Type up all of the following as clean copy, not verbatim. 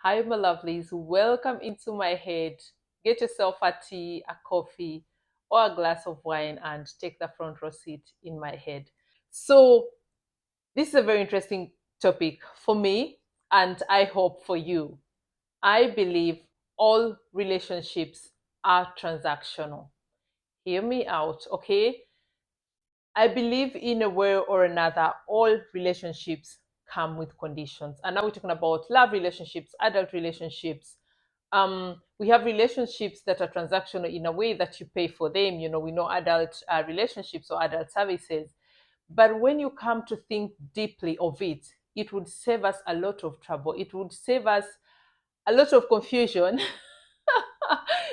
Hi, my lovelies. Welcome into my head. Get yourself a tea, a coffee, or a glass of wine and take the front row seat in my head. So, this is a very interesting topic for me, and I hope for you. I believe all relationships are transactional. Hear me out, okay? I believe in a way or another, all relationships come with conditions. And now we're talking about love relationships, adult relationships. We have relationships that are transactional in a way that you pay for them. We know adult relationships or adult services. But when you come to think deeply of it, it would save us a lot of trouble. It would save us a lot of confusion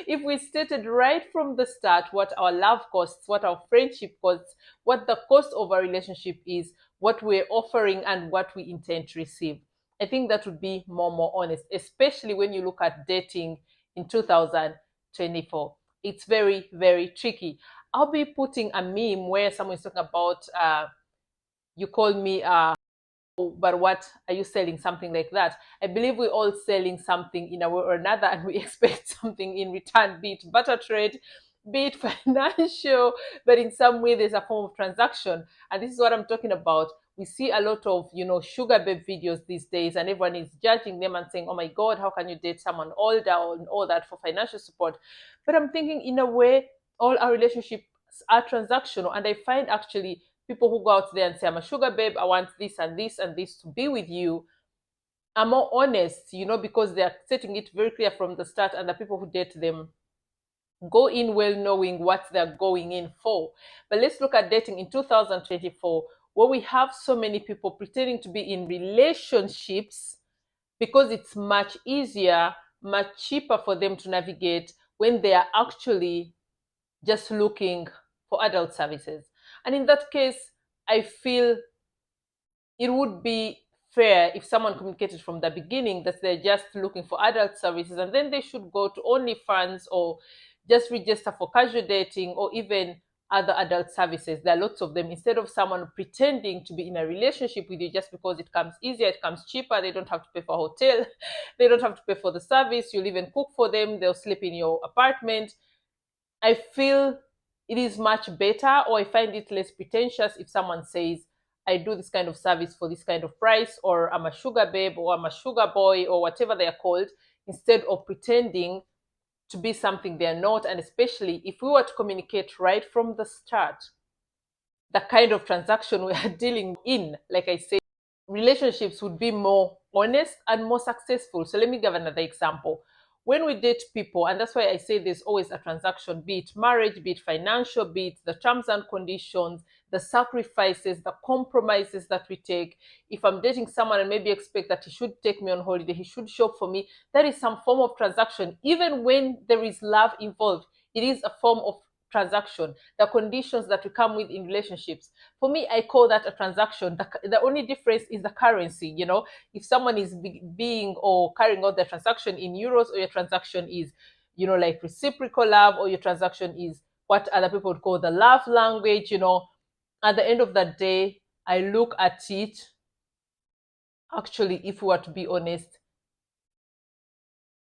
if we stated right from the start what our love costs, what our friendship costs, what the cost of our relationship is, what we're offering, and what we intend to receive. I think that would be more honest, especially when you look at dating in 2024. It's very tricky. I'll be putting a meme where someone is talking about you call me but what are you selling, something like that. I believe we're all selling something in a way or another, and we expect something in return, be it butter trade, be it financial, but in some way there's a form of transaction. And this is what I'm talking about. We see a lot of sugar babe videos these days, and everyone is judging them and saying, oh my god, how can you date someone older and all that for financial support. But I'm thinking, in a way, all our relationships are transactional, and I find actually people who go out there and say, I'm a sugar babe, I want this and this and this to be with you, are more honest, because they're setting it very clear from the start, and the people who date them go in well knowing what they're going in for. But let's look at dating in 2024, where we have so many people pretending to be in relationships because it's much easier, much cheaper for them to navigate when they are actually just looking for adult services. And in that case, I feel it would be fair if someone communicated from the beginning that they're just looking for adult services, and then they should go to OnlyFans or just register for casual dating or even other adult services. There are lots of them, instead of someone pretending to be in a relationship with you just because it comes easier, it comes cheaper. They don't have to pay for a hotel, they don't have to pay for the service. You'll even cook for them, they'll sleep in your apartment. I feel it is much better, or I find it less pretentious if someone says, I do this kind of service for this kind of price, or I'm a sugar babe, or I'm a sugar boy, or whatever they are called, instead of pretending to be something they're not. And especially if we were to communicate right from the start the kind of transaction we are dealing in, like I say, relationships would be more honest and more successful. So let me give another example. When we date people, and that's why I say there's always a transaction, be it marriage, be it financial, be it the terms and conditions, the sacrifices, the compromises that we take. If I'm dating someone and maybe expect that he should take me on holiday, he should shop for me, that is some form of transaction. Even when there is love involved, it is a form of transaction. The conditions that we come with in relationships, for me, I call that a transaction. The only difference is the currency. If someone is being or carrying out the transaction in euros, or your transaction is like reciprocal love, or your transaction is what other people would call the love language. At the end of the day, I look at it, actually, if we were to be honest,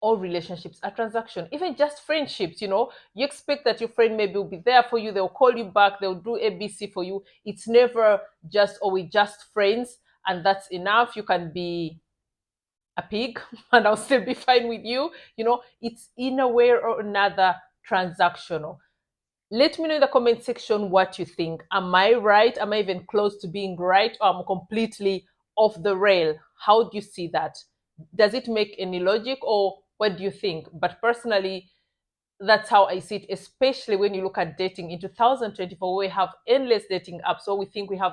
all relationships are transaction. Even just friendships, you expect that your friend maybe will be there for you, they'll call you back, they'll do ABC for you. It's never just, oh, we just friends and that's enough. You can be a pig and I'll still be fine with you. It's in a way or another transactional. Let me know in the comment section what you think. Am I right? Am I even close to being right? Or am I completely off the rail? How do you see that? Does it make any logic, or what do you think? But personally, that's how I see it, especially when you look at dating in 2024. We have endless dating apps. So we think we have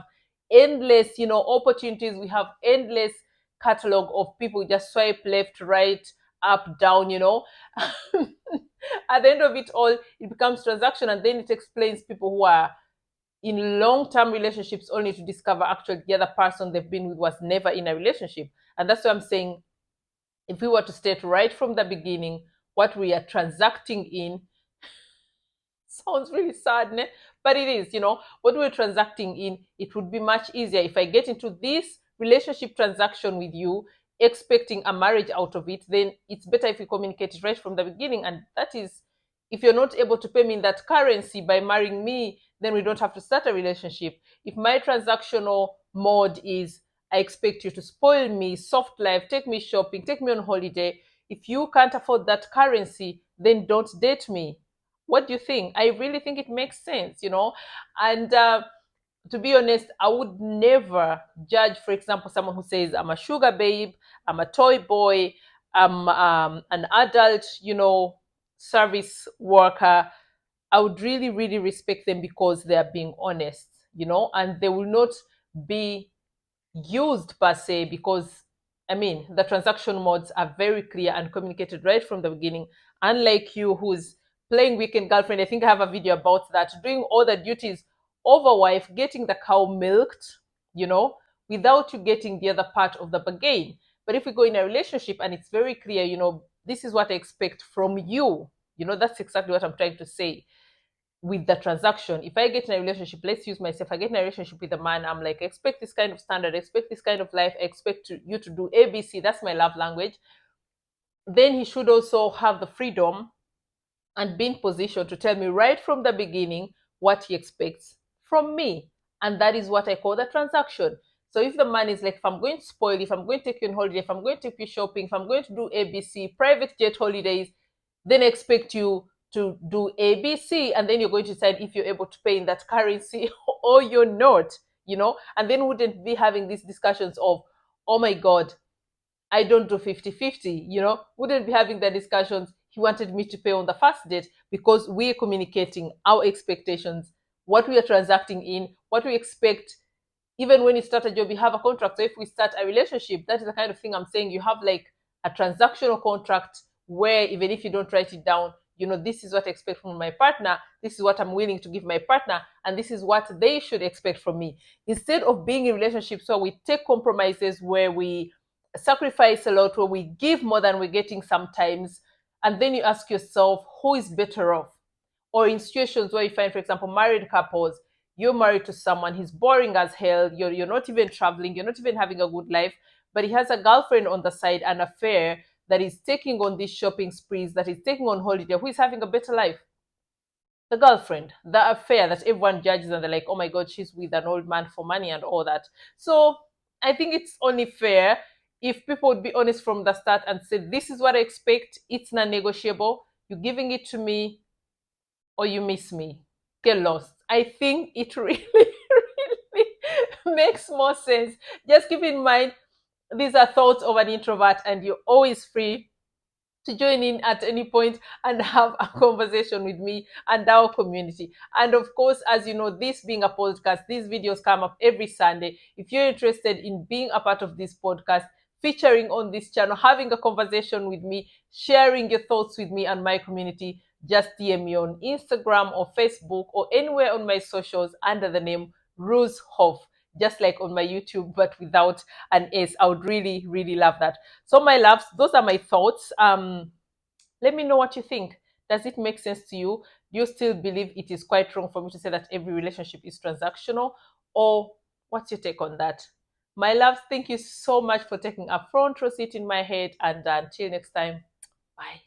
endless, opportunities. We have endless catalog of people. Just swipe left, right, up, down. At the end of it all, it becomes transaction, and then it explains people who are in long-term relationships only to discover actually the other person they've been with was never in a relationship. And that's why I'm saying, if we were to state right from the beginning what we are transacting in, sounds really sad, né? But it is, what we're transacting in, it would be much easier if I get into this relationship transaction with you. expecting a marriage out of it, then it's better if you communicate it right from the beginning. And that is, if you're not able to pay me in that currency by marrying me, then we don't have to start a relationship. If my transactional mode is I expect you to spoil me, soft life, take me shopping, take me on holiday, if you can't afford that currency, then don't date me. What do you think? I really think it makes sense, And to be honest, I would never judge, for example, someone who says, I'm a sugar babe, I'm a toy boy, I'm an adult, service worker. I would really, really respect them because they are being honest, and they will not be used per se, because I mean the transaction modes are very clear and communicated right from the beginning. Unlike you, who's playing weekend girlfriend, I think I have a video about that, doing all the duties of a wife, getting the cow milked, without you getting the other part of the bargain. But if we go in a relationship and it's very clear, this is what I expect from you, that's exactly what I'm trying to say with the transaction. If I get in a relationship, let's use myself, I get in a relationship with a man, I'm like, I expect this kind of standard, I expect this kind of life, I expect you to do ABC, that's my love language. Then he should also have the freedom and be in position to tell me right from the beginning what he expects from me. And that is what I call the transaction. So if the man is like, if I'm going to spoil, if I'm going to take you on holiday, if I'm going to take you shopping, if I'm going to do ABC, private jet holidays, then I expect you to do ABC. And then you're going to decide if you're able to pay in that currency or you're not, and then wouldn't be having these discussions of, oh my God, I don't do 50-50, wouldn't be having the discussions. He wanted me to pay on the first date because we're communicating our expectations, what we are transacting in, what we expect. Even when you start a job, you have a contract. So if we start a relationship, that is the kind of thing I'm saying. You have like a transactional contract where even if you don't write it down, this is what I expect from my partner. This is what I'm willing to give my partner. And this is what they should expect from me. Instead of being in relationships where we take compromises, where we sacrifice a lot, where we give more than we're getting sometimes, and then you ask yourself, who is better off? Or in situations where you find, for example, married couples, you're married to someone, he's boring as hell, you're not even traveling, you're not even having a good life, but he has a girlfriend on the side, an affair, that is taking on these shopping sprees, that is taking on holiday. Who is having a better life? The girlfriend, the affair that everyone judges, and they're like, oh my God, she's with an old man for money and all that. So I think it's only fair if people would be honest from the start and say, this is what I expect, it's non-negotiable, you're giving it to me or you miss me, get lost. I think it really, really makes more sense. Just keep in mind, these are thoughts of an introvert, and you're always free to join in at any point and have a conversation with me and our community. And of course, as you know, this being a podcast, these videos come up every Sunday. If you're interested in being a part of this podcast, featuring on this channel, having a conversation with me, sharing your thoughts with me and my community, just DM me on Instagram or Facebook or anywhere on my socials under the name Ruzhoff, just like on my YouTube, but without an S. I would really, really love that. So, my loves, those are my thoughts. Let me know what you think. Does it make sense to you? Do you still believe it is quite wrong for me to say that every relationship is transactional? Or what's your take on that? My loves, thank you so much for taking a front row seat in my head. And until next time, bye.